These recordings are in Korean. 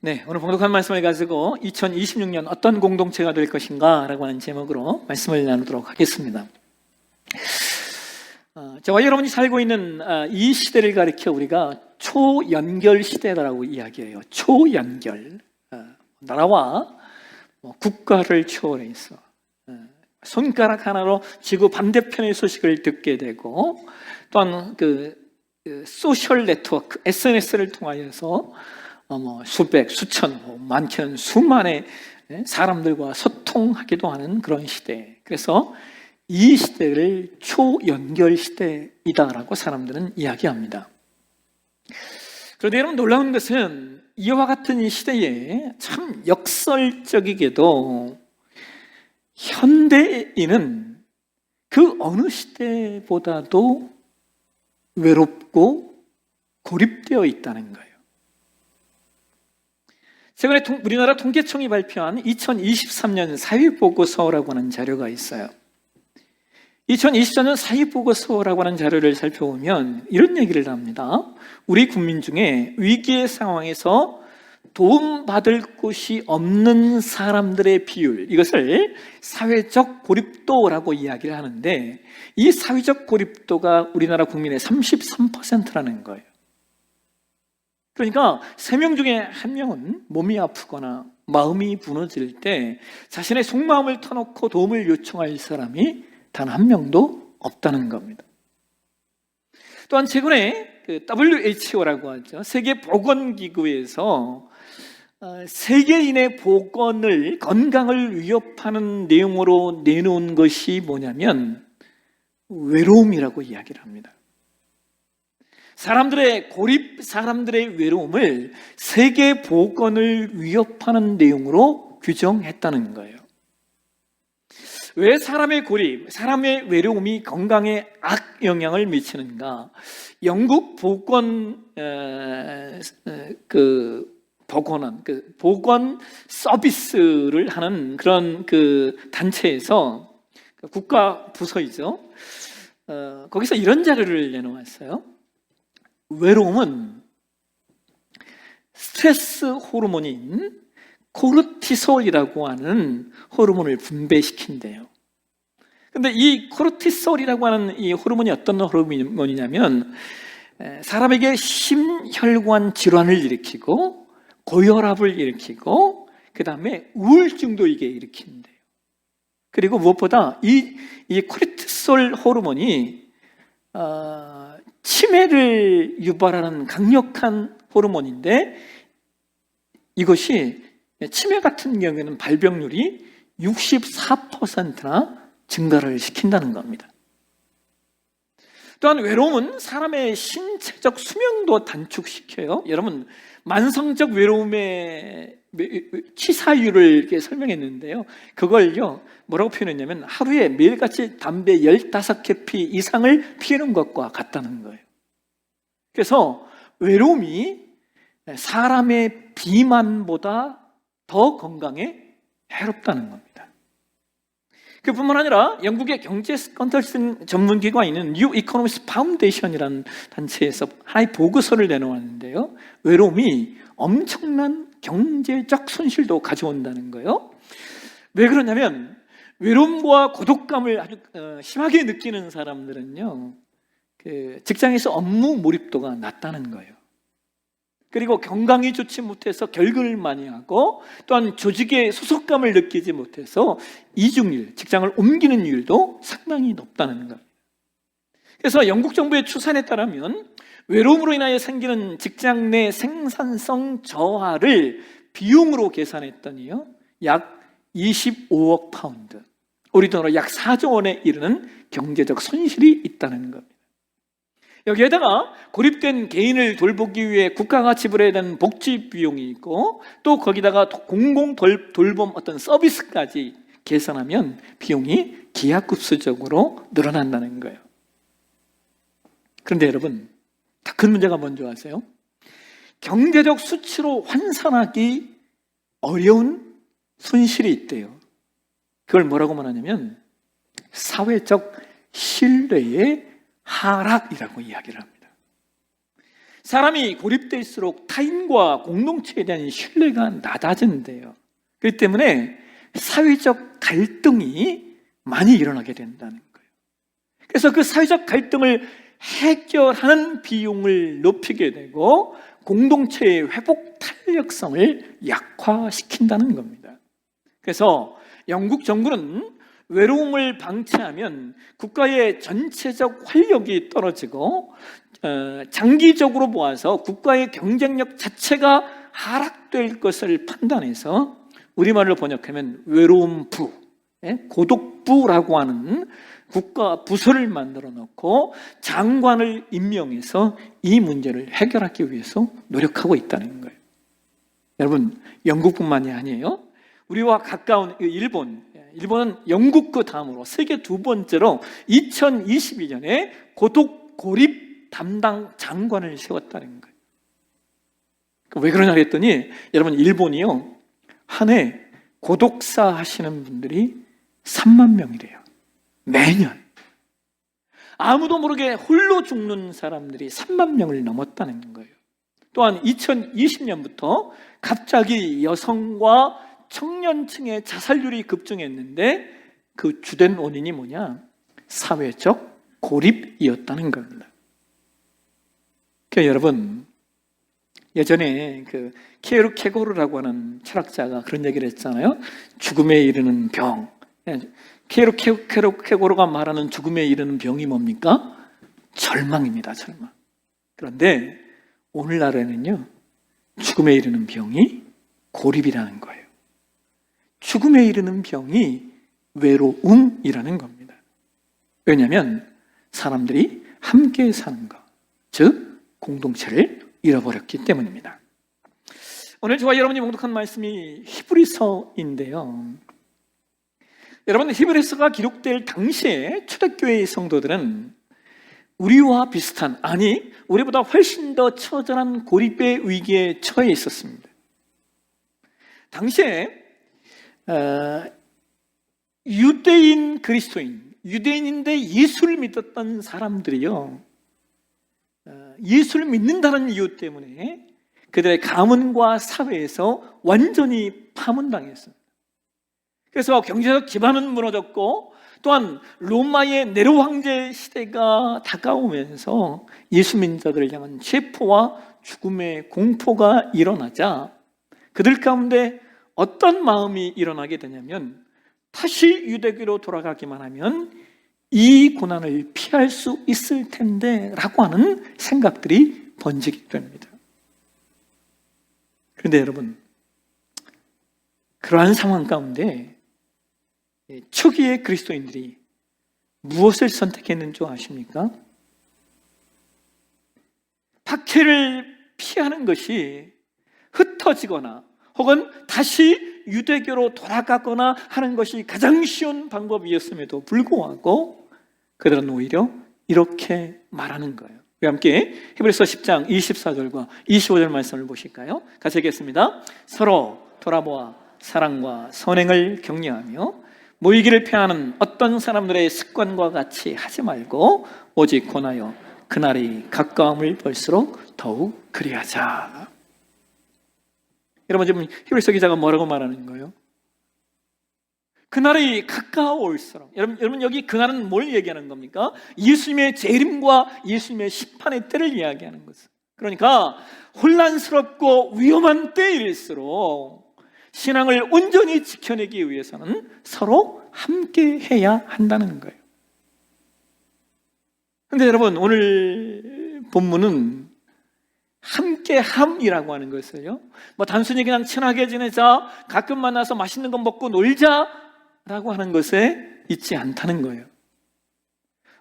네, 오늘 봉독한 말씀을 가지고 2026년 어떤 공동체가 될 것인가 라고 하는 제목으로 말씀을 나누도록 하겠습니다. 저와 여러분이 살고 있는 이 시대를 가리켜 우리가 초연결 시대라고 이야기해요. 초연결. 나라와 국가를 초월해서 손가락 하나로 지구 반대편의 소식을 듣게 되고, 또한 소셜 네트워크, SNS를 통하여서 수백, 수천, 많게는 수만의 사람들과 소통하기도 하는 그런 시대. 그래서 이 시대를 초연결 시대이다라고 사람들은 이야기합니다. 그런데 여러분, 놀라운 것은 이와 같은 이 시대에 참 역설적이게도 현대인은 그 어느 시대보다도 외롭고 고립되어 있다는 거예요. 최근에 우리나라 통계청이 발표한 2023년 사회보고서라고 하는 자료가 있어요. 2024년 사회보고서라고 하는 자료를 살펴보면 이런 얘기를 합니다. 우리 국민 중에 위기의 상황에서 도움받을 곳이 없는 사람들의 비율, 이것을 사회적 고립도라고 이야기를 하는데, 이 사회적 고립도가 우리나라 국민의 33%라는 거예요. 그러니까 3명 중에 1명은 몸이 아프거나 마음이 무너질 때 자신의 속마음을 터놓고 도움을 요청할 사람이 단 1명도 없다는 겁니다. 또한 최근에 WHO라고 하죠, 세계보건기구에서 세계인의 건강을 위협하는 내용으로 내놓은 것이 뭐냐면 외로움이라고 이야기를 합니다. 사람들의 고립, 사람들의 외로움을 세계 보건을 위협하는 내용으로 규정했다는 거예요. 왜 사람의 고립, 사람의 외로움이 건강에 악영향을 미치는가? 영국 보건 보건 서비스를 하는 그런 단체에서, 국가 부서이죠. 거기서 이런 자료를 내놓았어요. 외로움은 스트레스 호르몬인 코르티솔이라고 하는 호르몬을 분비시킨대요. 근데 이 코르티솔이라고 하는 이 호르몬이 어떤 호르몬이냐면 사람에게 심혈관 질환을 일으키고 고혈압을 일으키고 그 다음에 우울증도 이게 일으킨대요. 그리고 무엇보다 이 코르티솔 호르몬이 치매를 유발하는 강력한 호르몬인데, 이것이 치매 같은 경우에는 발병률이 64%나 증가를 시킨다는 겁니다. 또한 외로움은 사람의 신체적 수명도 단축시켜요. 여러분, 만성적 외로움의 치사율을 이렇게 설명했는데요, 그걸요 뭐라고 표현했냐면 하루에 매일같이 담배 15개 이상을 피우는 것과 같다는 거예요. 그래서 외로움이 사람의 비만보다 더 건강에 해롭다는 겁니다. 그뿐만 아니라 영국의 경제 컨설팅 전문기관이 있는 뉴 이코노미스트 파운데이션이라는 단체에서 하나의 보고서를 내놓았는데요, 외로움이 엄청난 경제적 손실도 가져온다는 거예요. 왜 그러냐면 외로움과 고독감을 아주 심하게 느끼는 사람들은요, 직장에서 업무 몰입도가 낮다는 거예요. 그리고 건강이 좋지 못해서 결근을 많이 하고, 또한 조직의 소속감을 느끼지 못해서 이중일, 직장을 옮기는 율도 상당히 높다는 거예요. 그래서 영국 정부의 추산에 따르면 외로움으로 인하여 생기는 직장 내 생산성 저하를 비용으로 계산했더니요, 약 25억 파운드, 우리 돈으로 약 4조 원에 이르는 경제적 손실이 있다는 겁니다. 여기에다가 고립된 개인을 돌보기 위해 국가가 지불해야 되는 복지 비용이 있고, 또 거기다가 공공 돌봄 어떤 서비스까지 계산하면 비용이 기하급수적으로 늘어난다는 거예요. 그런데 여러분, 더 큰 문제가 뭔지 아세요? 경제적 수치로 환산하기 어려운 손실이 있대요. 그걸 뭐라고 말하냐면 사회적 신뢰의 하락이라고 이야기를 합니다. 사람이 고립될수록 타인과 공동체에 대한 신뢰가 낮아진대요. 그렇기 때문에 사회적 갈등이 많이 일어나게 된다는 거예요. 그래서 그 사회적 갈등을 해결하는 비용을 높이게 되고 공동체의 회복 탄력성을 약화시킨다는 겁니다. 그래서 영국 정부는 외로움을 방치하면 국가의 전체적 활력이 떨어지고 장기적으로 보아서 국가의 경쟁력 자체가 하락될 것을 판단해서 우리말로 번역하면 외로움부, 고독부라고 하는 국가 부서를 만들어 놓고 장관을 임명해서 이 문제를 해결하기 위해서 노력하고 있다는 거예요. 여러분, 영국뿐만이 아니에요. 우리와 가까운 일본은 영국 그 다음으로 세계 두 번째로 2022년에 고립 담당 장관을 세웠다는 거예요. 왜 그러냐 했더니 여러분, 일본이요, 한 해 고독사 하시는 분들이 3만 명이래요. 매년. 아무도 모르게 홀로 죽는 사람들이 3만 명을 넘었다는 거예요. 또한 2020년부터 갑자기 여성과 청년층의 자살률이 급증했는데 그 주된 원인이 뭐냐? 사회적 고립이었다는 겁니다. 그러니까 여러분, 예전에 그 키에르케고르라고 하는 철학자가 그런 얘기를 했잖아요. 죽음에 이르는 병. 키에르케고르가 말하는 죽음에 이르는 병이 뭡니까? 절망입니다, 절망. 그런데 오늘날에는요, 죽음에 이르는 병이 고립이라는 거예요. 죽음에 이르는 병이 외로움이라는 겁니다. 왜냐하면 사람들이 함께 사는 것, 즉 공동체를 잃어버렸기 때문입니다. 오늘 저와 여러분이 봉독한 말씀이 히브리서인데요. 여러분, 히브리서가 기록될 당시에 초대교회의 성도들은 우리와 비슷한, 아니 우리보다 훨씬 더 처절한 고립의 위기에 처해 있었습니다. 당시에 유대인 그리스도인, 유대인인데 예수를 믿었던 사람들이요, 예수를 믿는다는 이유 때문에 그들의 가문과 사회에서 완전히 파문당했습니다. 그래서 경제적 기반은 무너졌고, 또한 로마의 네로 황제 시대가 다가오면서 예수 믿는 자들을 향한 체포와 죽음의 공포가 일어나자 그들 가운데 어떤 마음이 일어나게 되냐면, 다시 유대교로 돌아가기만 하면 이 고난을 피할 수 있을 텐데 라고 하는 생각들이 번지게 됩니다. 그런데 여러분, 그러한 상황 가운데 초기의 그리스도인들이 무엇을 선택했는 줄 아십니까? 박해를 피하는 것이 흩어지거나 혹은 다시 유대교로 돌아가거나 하는 것이 가장 쉬운 방법이었음에도 불구하고 그들은 오히려 이렇게 말하는 거예요. 우리 함께 히브리서 10장 24절과 25절 말씀을 보실까요? 같이 읽겠습니다. 서로 돌아보아 사랑과 선행을 격려하며 모이기를 피하는 어떤 사람들의 습관과 같이 하지 말고 오직 권하여 그날이 가까움을 볼수록 더욱 그리하자. 여러분, 지금 히브리서 기자가 뭐라고 말하는 거예요? 그날이 가까워올수록. 여러분 여기 그날은 뭘 얘기하는 겁니까? 예수님의 재림과 예수님의 심판의 때를 이야기하는 것은. 그러니까 혼란스럽고 위험한 때일수록 신앙을 온전히 지켜내기 위해서는 서로 함께 해야 한다는 거예요. 그런데 여러분, 오늘 본문은 함께함이라고 하는 것을요, 단순히 그냥 친하게 지내자, 가끔 만나서 맛있는 거 먹고 놀자라고 하는 것에 있지 않다는 거예요.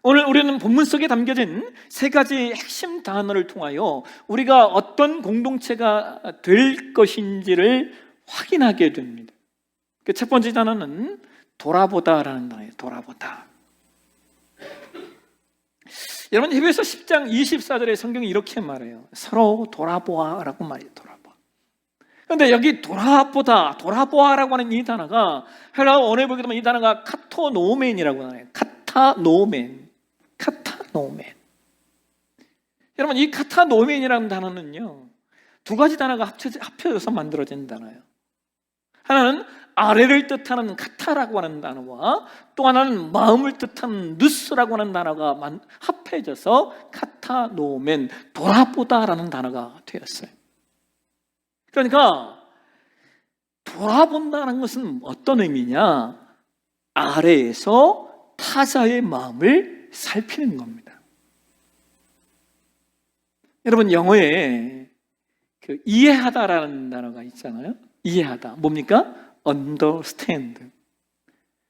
오늘 우리는 본문 속에 담겨진 세 가지 핵심 단어를 통하여 우리가 어떤 공동체가 될 것인지를 확인하게 됩니다. 그 첫 번째 단어는 돌아보다라는 단어예요. 돌아보다. 여러분, 히브리서 10장 24절에 성경이 이렇게 말해요. 서로 돌아보아라고 말해요. 돌아보아. 그런데 여기 돌아보아라고 하는 이 단어가 헬라어 원어에 보게 되면 이 단어가 카토노멘이라고 하네요. 카타노멘. 여러분, 이 카타노멘이라는 단어는요, 두 가지 단어가 합쳐져서 만들어진 단어예요. 하나는 아래를 뜻하는 카타라고 하는 단어와 또 하나는 마음을 뜻하는 누스라고 하는 단어가 합해져서 카타노멘, 돌아보다라는 단어가 되었어요. 그러니까 돌아본다는 것은 어떤 의미냐? 아래에서 타자의 마음을 살피는 겁니다. 여러분, 영어에 이해하다라는 단어가 있잖아요. 이해하다. 뭡니까? understand.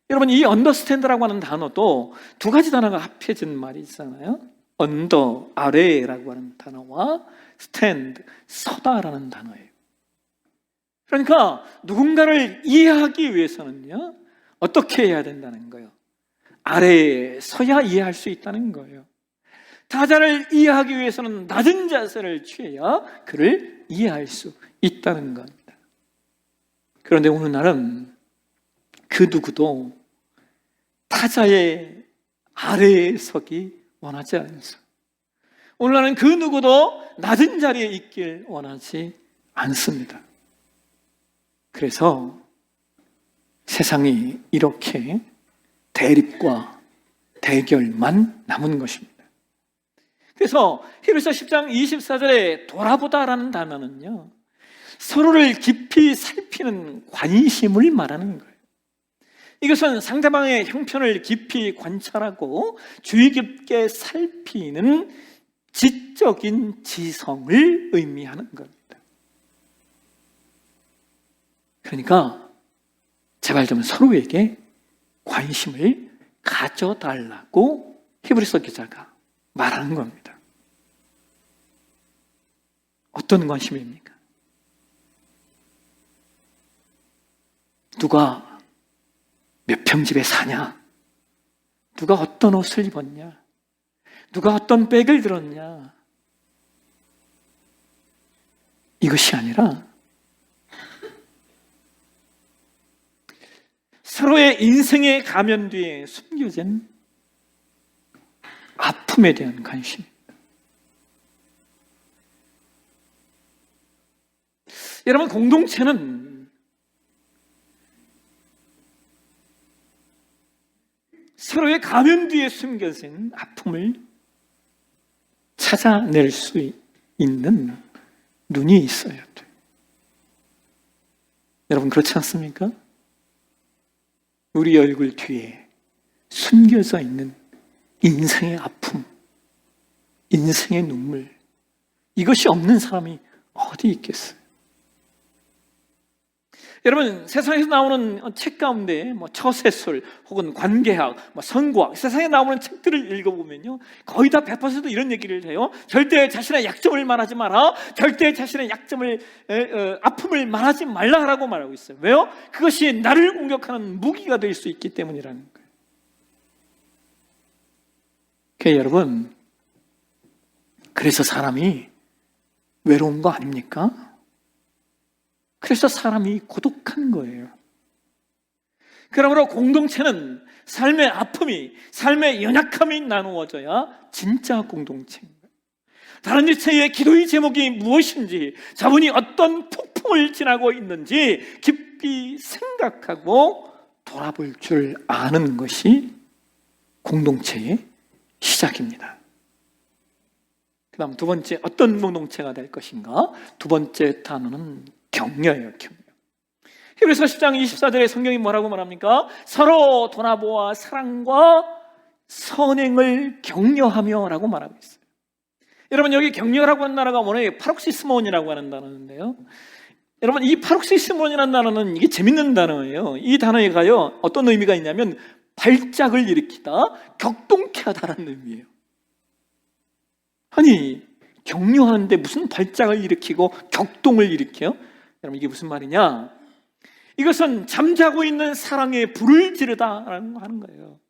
여러분, 이 understand라고 하는 단어도 두 가지 단어가 합해진 말이 있잖아요. under, 아래라고 하는 단어와 stand, 서다라는 단어예요. 그러니까 누군가를 이해하기 위해서는요, 어떻게 해야 된다는 거예요? 아래에 서야 이해할 수 있다는 거예요. 타자를 이해하기 위해서는 낮은 자세를 취해야 그를 이해할 수 있다는 겁니다. 그런데 오늘날은 그 누구도 타자의 아래에 서기 원하지 않습니다. 오늘날은 그 누구도 낮은 자리에 있길 원하지 않습니다. 그래서 세상이 이렇게 대립과 대결만 남은 것입니다. 그래서 히브리서 10장 24절에 돌아보다라는 단어는요, 서로를 깊이 살피는 관심을 말하는 거예요. 이것은 상대방의 형편을 깊이 관찰하고 주의 깊게 살피는 지적인 지성을 의미하는 겁니다. 그러니까 제발 좀 서로에게 관심을 가져달라고 히브리서 기자가 말하는 겁니다. 어떤 관심입니까? 누가 몇 평집에 사냐? 누가 어떤 옷을 입었냐? 누가 어떤 백을 들었냐? 이것이 아니라 서로의 인생의 가면 뒤에 숨겨진 아픔에 대한 관심입니다. 여러분, 공동체는 서로의 가면 뒤에 숨겨진 아픔을 찾아낼 수 있는 눈이 있어야 돼요. 여러분, 그렇지 않습니까? 우리 얼굴 뒤에 숨겨져 있는 인생의 아픔, 인생의 눈물, 이것이 없는 사람이 어디 있겠어요? 여러분, 세상에서 나오는 책 가운데 처세술 혹은 관계학, 선구학, 세상에 나오는 책들을 읽어보면요, 거의 다 100% 이런 얘기를 해요. 절대 자신의 약점을 말하지 마라. 절대 자신의 아픔을 말하지 말라라고 말하고 있어요. 왜요? 그것이 나를 공격하는 무기가 될 수 있기 때문이라는 거예요. 그러니까 여러분, 그래서 사람이 외로운 거 아닙니까? 그래서 사람이 고독한 거예요. 그러므로 공동체는 삶의 아픔이, 삶의 연약함이 나누어져야 진짜 공동체입니다. 다른 일체의 기도의 제목이 무엇인지, 자분이 어떤 폭풍을 지나고 있는지 깊이 생각하고 돌아볼 줄 아는 것이 공동체의 시작입니다. 그 다음 두 번째, 어떤 공동체가 될 것인가? 두 번째 단어는 격려예요, 격려. 히브리서 10장 24절에 성경이 뭐라고 말합니까? 서로 돌아보아 사랑과 선행을 격려하며 라고 말하고 있어요. 여러분, 여기 격려라고 하는 단어가 원래 파록시스몬이라고 하는 단어인데요, 여러분, 이 파록시스몬이라는 단어는 이게 재밌는 단어예요. 이 단어에가요, 어떤 의미가 있냐면 발작을 일으키다, 격동케 하다라는 의미예요. 아니, 격려하는데 무슨 발작을 일으키고 격동을 일으켜요? 여러분, 이게 무슨 말이냐? 이것은 잠자고 있는 사랑에 불을 지르다라는 거 하는 거예요.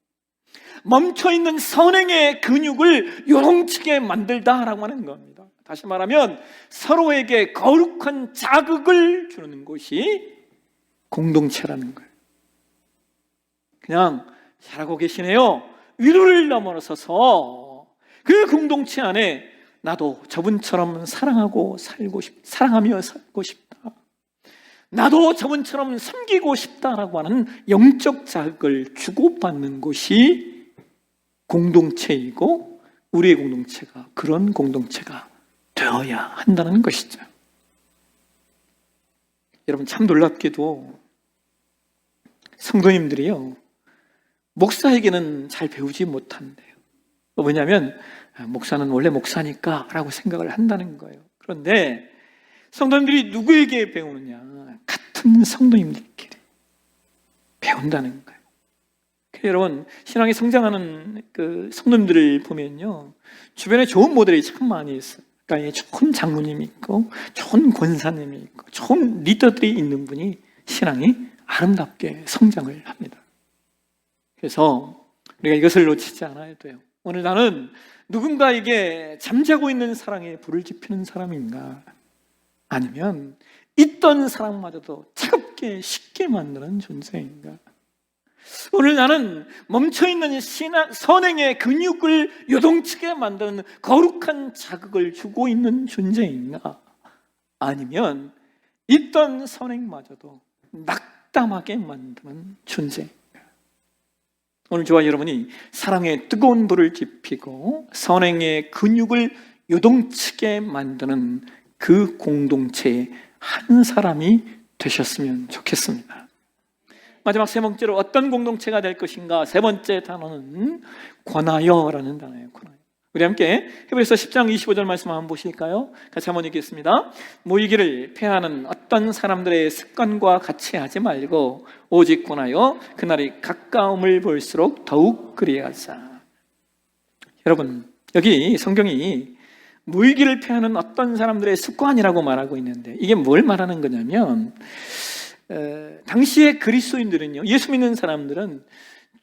멈춰있는 선행의 근육을 요동치게 만들다라고 하는 겁니다. 다시 말하면 서로에게 거룩한 자극을 주는 것이 공동체라는 거예요. 그냥 잘하고 계시네요, 위로를 넘어서서 그 공동체 안에 나도 저분처럼 사랑하며 살고 싶다. 나도 저분처럼 섬기고 싶다라고 하는 영적 자극을 주고받는 곳이 공동체이고, 우리의 공동체가 그런 공동체가 되어야 한다는 것이죠. 여러분, 참 놀랍게도 성도님들이요, 목사에게는 잘 배우지 못한대요. 왜냐하면 목사는 원래 목사니까 라고 생각을 한다는 거예요. 그런데 성도님들이 누구에게 배우느냐? 같은 성도님들끼리 배운다는 거예요. 여러분, 신앙에 성장하는 그 성도님들을 보면요, 주변에 좋은 모델이 참 많이 있어요. 그러니까 좋은 장로님이 있고, 좋은 권사님이 있고, 좋은 리더들이 있는 분이 신앙이 아름답게 성장을 합니다. 그래서 우리가 이것을 놓치지 않아야 돼요. 오늘 나는 누군가에게 잠자고 있는 사랑에 불을 지피는 사람인가? 아니면 있던 사랑마저도 차갑게 식게 만드는 존재인가? 오늘 나는 멈춰있는 선행의 근육을 요동치게 만드는 거룩한 자극을 주고 있는 존재인가? 아니면 있던 선행마저도 낙담하게 만드는 존재인가? 오늘 저와 여러분이 사랑의 뜨거운 불을 지피고 선행의 근육을 요동치게 만드는 그 공동체의 한 사람이 되셨으면 좋겠습니다. 마지막 세 번째로 어떤 공동체가 될 것인가? 세 번째 단어는 권하여라는 단어예요. 권하여. 우리 함께 히브리서 10장 25절 말씀 한번 보실까요? 같이 한번 읽겠습니다. 모이기를 패하는 어떤 사람들의 습관과 같이 하지 말고 오직 권하여 그날이 가까움을 볼수록 더욱 그리하자. 여러분, 여기 성경이 모이기를 패하는 어떤 사람들의 습관이라고 말하고 있는데, 이게 뭘 말하는 거냐면, 당시의 그리스도인들은요, 예수 믿는 사람들은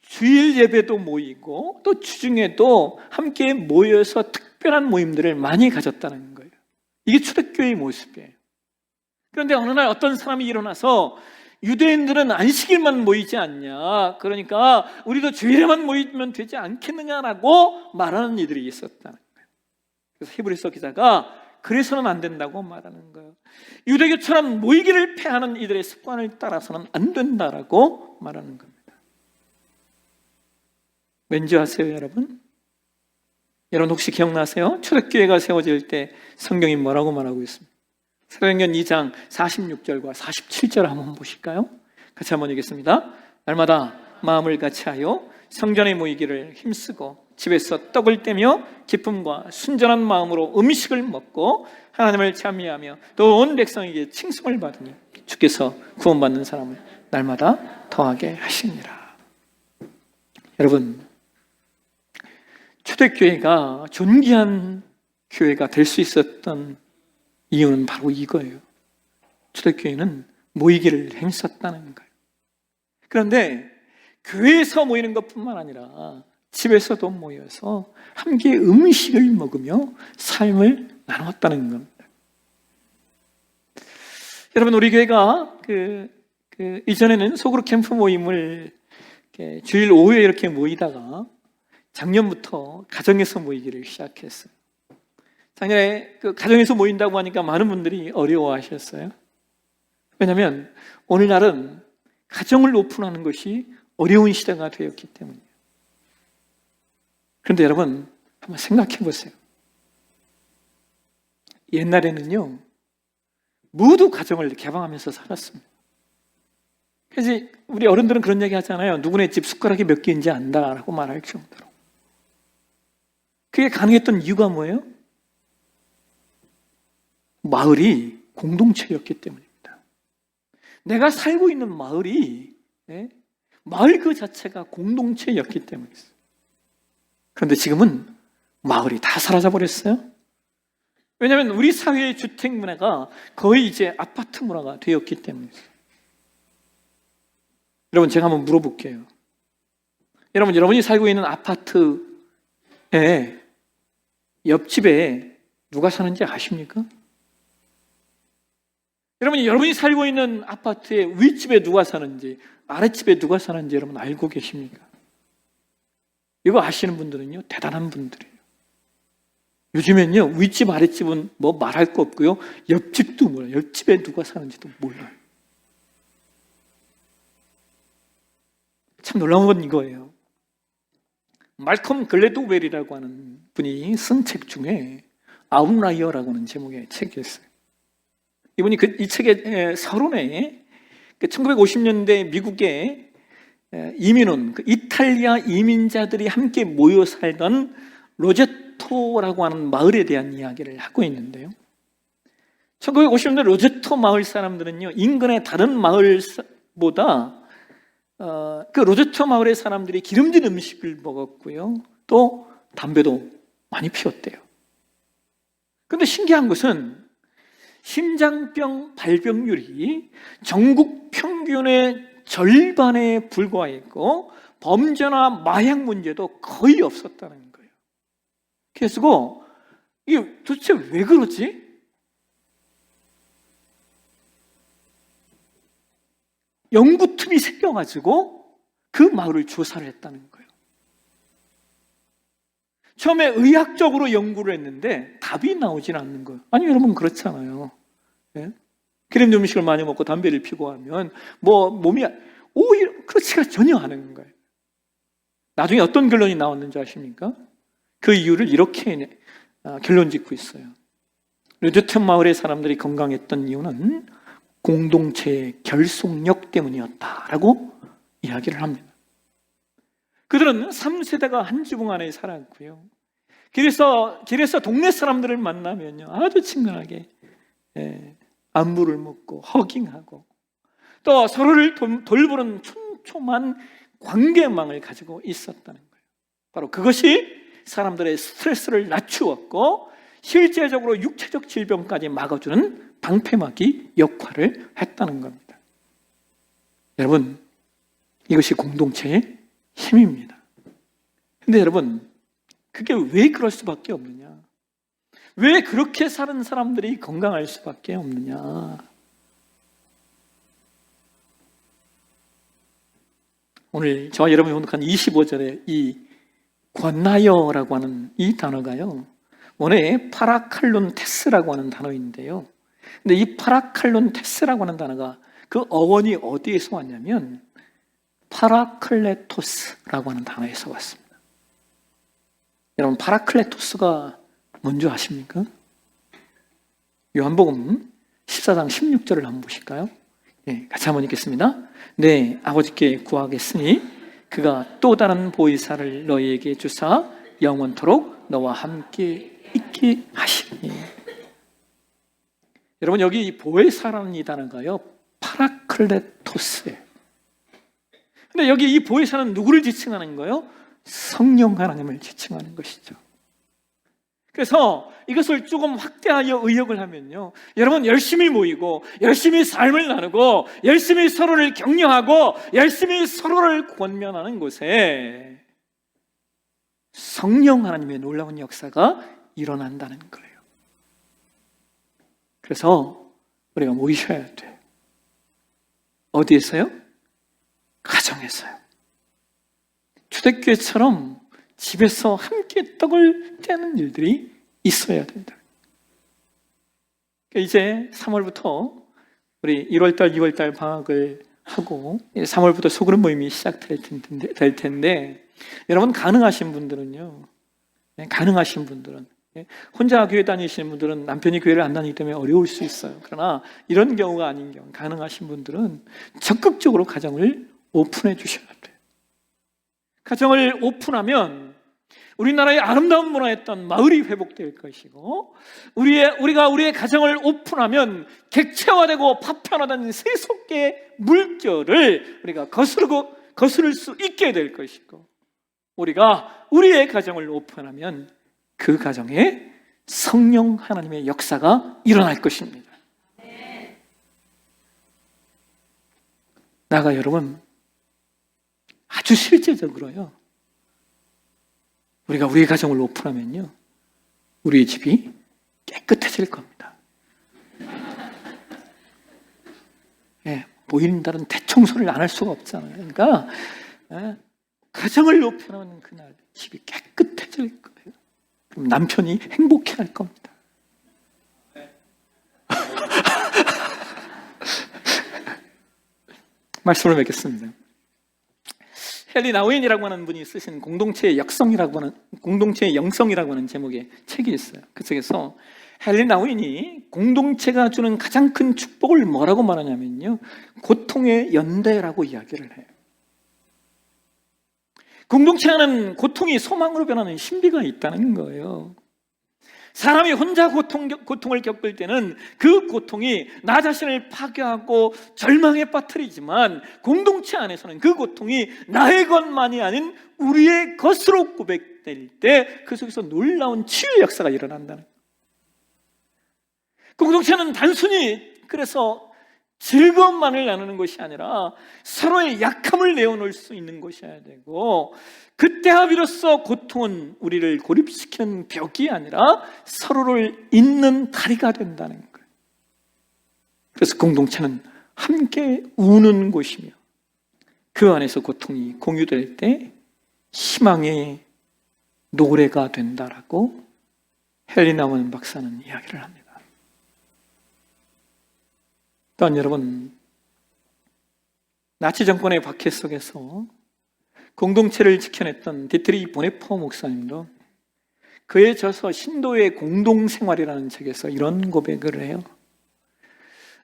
주일 예배도 모이고 또 주중에도 함께 모여서 특별한 모임들을 많이 가졌다는 거예요. 이게 초대교회의 모습이에요. 그런데 어느 날 어떤 사람이 일어나서 유대인들은 안식일만 모이지 않냐, 그러니까 우리도 주일에만 모이면 되지 않겠느냐라고 말하는 이들이 있었다는 거예요. 그래서 히브리서 기자가 그래서는 안 된다고 말하는 거예요. 유대교처럼 모이기를 패하는 이들의 습관을 따라서는 안 된다라고 말하는 겁니다. 왠지 아세요, 여러분? 여러분 혹시 기억나세요? 초대교회가 세워질 때 성경이 뭐라고 말하고 있습니다. 사도행전 2장 46절과 47절 한번 보실까요? 같이 한번 읽겠습니다. 날마다 마음을 같이하여 성전에 모이기를 힘쓰고 집에서 떡을 떼며 기쁨과 순전한 마음으로 음식을 먹고 하나님을 찬미하며 또 온 백성에게 칭송을 받으니 주께서 구원받는 사람을 날마다 더하게 하시니라. 여러분, 초대교회가 존귀한 교회가 될 수 있었던 이유는 바로 이거예요. 초대교회는 모이기를 힘썼다는 거예요. 그런데 교회에서 모이는 것뿐만 아니라 집에서도 모여서 함께 음식을 먹으며 삶을 나누었다는 겁니다. 여러분, 우리 교회가 이전에는 소그룹 캠프 모임을 주일 오후에 이렇게 모이다가 작년부터 가정에서 모이기를 시작했어요. 작년에 가정에서 모인다고 하니까 많은 분들이 어려워하셨어요. 왜냐하면 오늘날은 가정을 오픈하는 것이 어려운 시대가 되었기 때문이에요. 그런데 여러분, 한번 생각해 보세요. 옛날에는요, 모두 가정을 개방하면서 살았습니다. 그래서 우리 어른들은 그런 얘기 하잖아요. 누구네 집 숟가락이 몇 개인지 안다라고 말할 정도로. 그게 가능했던 이유가 뭐예요? 마을이 공동체였기 때문입니다. 내가 살고 있는 마을이, 마을 그 자체가 공동체였기 때문이었어요. 그런데 지금은 마을이 다 사라져 버렸어요. 왜냐하면 우리 사회의 주택 문화가 거의 이제 아파트 문화가 되었기 때문이었어요. 여러분, 제가 한번 물어볼게요. 여러분이 살고 있는 아파트에 옆집에 누가 사는지 아십니까? 여러분이 살고 있는 아파트의 윗집에 누가 사는지, 아랫집에 누가 사는지 여러분 알고 계십니까? 이거 아시는 분들은요, 대단한 분들이에요. 요즘엔요, 윗집 아랫집은 뭐 말할 거 없고요, 옆집도 몰라요. 옆집에 누가 사는지도 몰라요. 참 놀라운 건 이거예요. 말컴 글래드웰이라고 하는 분이 쓴 책 중에 아웃라이어라고 하는 제목의 책이 있어요. 이분이 이 책의 서론에 1950년대 미국에 이민 온 이탈리아 이민자들이 함께 모여 살던 로제토라고 하는 마을에 대한 이야기를 하고 있는데요. 1950년대 로제토 마을 사람들은요, 인근의 다른 마을보다 그 로제토 마을의 사람들이 기름진 음식을 먹었고요, 또 담배도 많이 피웠대요. 그런데 신기한 것은 심장병 발병률이 전국 평균의 절반에 불과했고 범죄나 마약 문제도 거의 없었다는 거예요. 그래서 이게 도대체 왜 그러지? 연구팀이 생겨가지고 그 마을을 조사를 했다는 거예요. 처음에 의학적으로 연구를 했는데 답이 나오진 않는 거예요. 아니, 여러분 그렇잖아요. 예? 기름진 음식을 많이 먹고 담배를 피고 하면 뭐 몸이 오히려 그렇지가 전혀 않은 거예요. 나중에 어떤 결론이 나왔는지 아십니까? 그 이유를 이렇게 결론 짓고 있어요. 로제토 마을의 사람들이 건강했던 이유는 공동체의 결속력 때문이었다라고 이야기를 합니다. 그들은 3세대가 한 지붕 안에 살았고요. 길에서 동네 사람들을 만나면요, 아주 친근하게 안부를 묻고 허깅하고 또 서로를 돌보는 촘촘한 관계망을 가지고 있었다는 거예요. 바로 그것이 사람들의 스트레스를 낮추었고 실제적으로 육체적 질병까지 막아주는 방패막이 역할을 했다는 겁니다. 여러분, 이것이 공동체의 힘입니다. 근데 여러분, 그게 왜 그럴 수밖에 없느냐? 왜 그렇게 사는 사람들이 건강할 수밖에 없느냐? 오늘 저와 여러분이 본독한 25절에 이 권나여라고 하는 이 단어가요, 원래 파라칼론테스라고 하는 단어인데요. 근데 이 파라칼론테스라고 하는 단어가 그 어원이 어디에서 왔냐면 파라클레토스라고 하는 단어에서 왔습니다. 여러분, 파라클레토스가 뭔지 아십니까? 요한복음 14장 16절을 한번 보실까요? 네, 같이 한번 읽겠습니다. 네, 아버지께 구하겠으니 그가 또 다른 보혜사를 너희에게 주사 영원토록 너와 함께 있게 하시니. 여러분, 여기 이 보혜사라는 이 단어가요, 파라클레토스예요. 근데 여기 이 보혜사는 누구를 지칭하는 거예요? 성령 하나님을 지칭하는 것이죠. 그래서 이것을 조금 확대하여 의역을 하면요, 여러분 열심히 모이고 열심히 삶을 나누고 열심히 서로를 격려하고 열심히 서로를 권면하는 곳에 성령 하나님의 놀라운 역사가 일어난다는 거예요. 그래서 우리가 모이셔야 돼요. 어디에서요? 가정에서요. 초대교회처럼 집에서 함께 떡을 떼는 일들이 있어야 된다. 이제 3월부터 우리 1월달, 2월달 방학을 하고 3월부터 소그룹 모임이 시작될 텐데 여러분, 가능하신 분들은요, 가능하신 분들은, 혼자 교회 다니시는 분들은 남편이 교회를 안 다니기 때문에 어려울 수 있어요. 그러나 이런 경우가 아닌 경우, 가능하신 분들은 적극적으로 가정을 오픈해 주셔야 돼요. 가정을 오픈하면 우리나라의 아름다운 문화였던 마을이 회복될 것이고, 우리가 우리의 가정을 오픈하면 객체화되고 파편화된 세속의 물결을 우리가 거스를 수 있게 될 것이고, 우리가 우리의 가정을 오픈하면 그 가정에 성령 하나님의 역사가 일어날 것입니다. 나가 여러분, 아주 실제적으로요, 우리가 우리의 가정을 오픈하면요, 우리의 집이 깨끗해질 겁니다. 보이는 날은 대청소를 안 할 수가 없잖아요. 그러니까 가정을 오픈하는 그날 집이 깨끗해질 거예요. 그럼 남편이 행복해할 겁니다. 말씀을 맺겠습니다. 헨리 나우엔이라고 하는 분이 쓰신 공동체의 영성이라고 하는 제목의 책이 있어요. 그 책에서 헨리 나우엔이 공동체가 주는 가장 큰 축복을 뭐라고 말하냐면요, 고통의 연대라고 이야기를 해요. 공동체 안에는 고통이 소망으로 변하는 신비가 있다는 거예요. 사람이 혼자 고통을 겪을 때는 그 고통이 나 자신을 파괴하고 절망에 빠뜨리지만, 공동체 안에서는 그 고통이 나의 것만이 아닌 우리의 것으로 고백될 때 그 속에서 놀라운 치유의 역사가 일어난다는 거예요. 공동체는 단순히 그래서 즐거움만을 나누는 것이 아니라 서로의 약함을 내어놓을 수 있는 것이어야 되고, 그때야 비로소 고통은 우리를 고립시키는 벽이 아니라 서로를 잇는 다리가 된다는 거예요. 그래서 공동체는 함께 우는 곳이며, 그 안에서 고통이 공유될 때 희망의 노래가 된다라고 헨리 나우엔 박사는 이야기를 합니다. 또한 여러분, 나치 정권의 박해 속에서 공동체를 지켜냈던 디트리히 보네퍼 목사님도 그의 저서 신도의 공동생활이라는 책에서 이런 고백을 해요.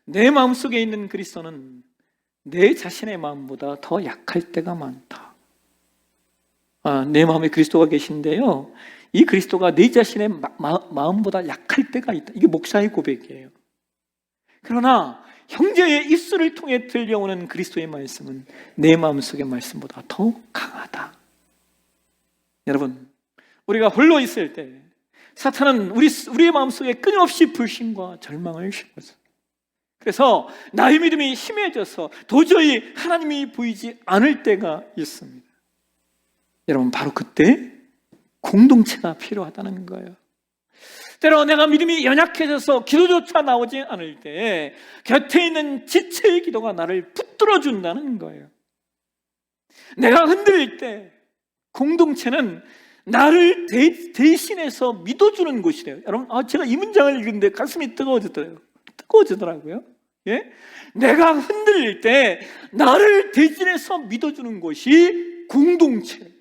내 마음속에 있는 그리스도는 내 자신의 마음보다 더 약할 때가 많다. 내 마음에 그리스도가 계신데요, 이 그리스도가 내 자신의 마음보다 약할 때가 있다. 이게 목사의 고백이에요. 그러나 형제의 입술을 통해 들려오는 그리스도의 말씀은 내 마음속의 말씀보다 더 강하다. 여러분, 우리가 홀로 있을 때 사탄은 우리의 마음속에 끊임없이 불신과 절망을 심어서, 그래서 나의 믿음이 힘해져서 도저히 하나님이 보이지 않을 때가 있습니다. 여러분, 바로 그때 공동체가 필요하다는 거예요. 때로 내가 믿음이 연약해져서 기도조차 나오지 않을 때 곁에 있는 지체의 기도가 나를 붙들어 준다는 거예요. 내가 흔들릴 때 공동체는 나를 대신해서 믿어주는 곳이래요. 여러분, 제가 이 문장을 읽는데 가슴이 뜨거워지더라고요. 예? 내가 흔들릴 때 나를 대신해서 믿어주는 곳이 공동체예요.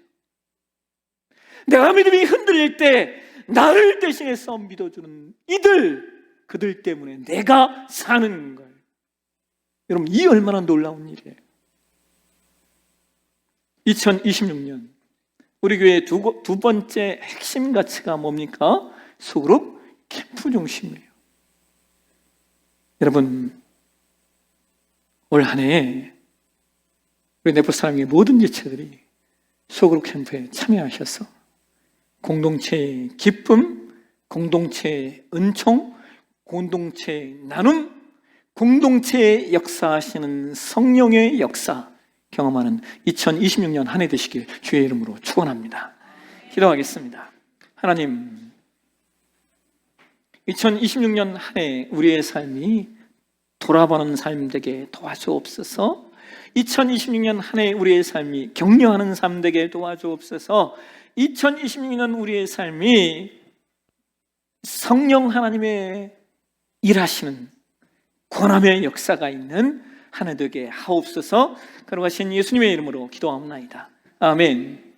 내가 믿음이 흔들릴 때 나를 대신해서 믿어주는 그들 때문에 내가 사는 거예요. 여러분, 이 얼마나 놀라운 일이에요. 2026년 우리 교회의 두 번째 핵심 가치가 뭡니까? 소그룹 캠프 중심이에요. 여러분, 올 한 해 우리 네포사랑의 모든 지체들이 소그룹 캠프에 참여하셔서 공동체의 기쁨, 공동체의 은총, 공동체의 나눔, 공동체의 역사하시는 성령의 역사 경험하는 2026년 한 해 되시길 주의 이름으로 축원합니다. 기도하겠습니다. 하나님, 2026년 한 해 우리의 삶이 돌아보는 삶 되게 도와주옵소서. 2026년 한 해 우리의 삶이 격려하는 삶 되게 도와주옵소서. 2026년 우리의 삶이 성령 하나님의 일하시는 권함의 역사가 있는 한 해 되게 하옵소서. 걸어가신 예수님의 이름으로 기도하옵나이다. 아멘.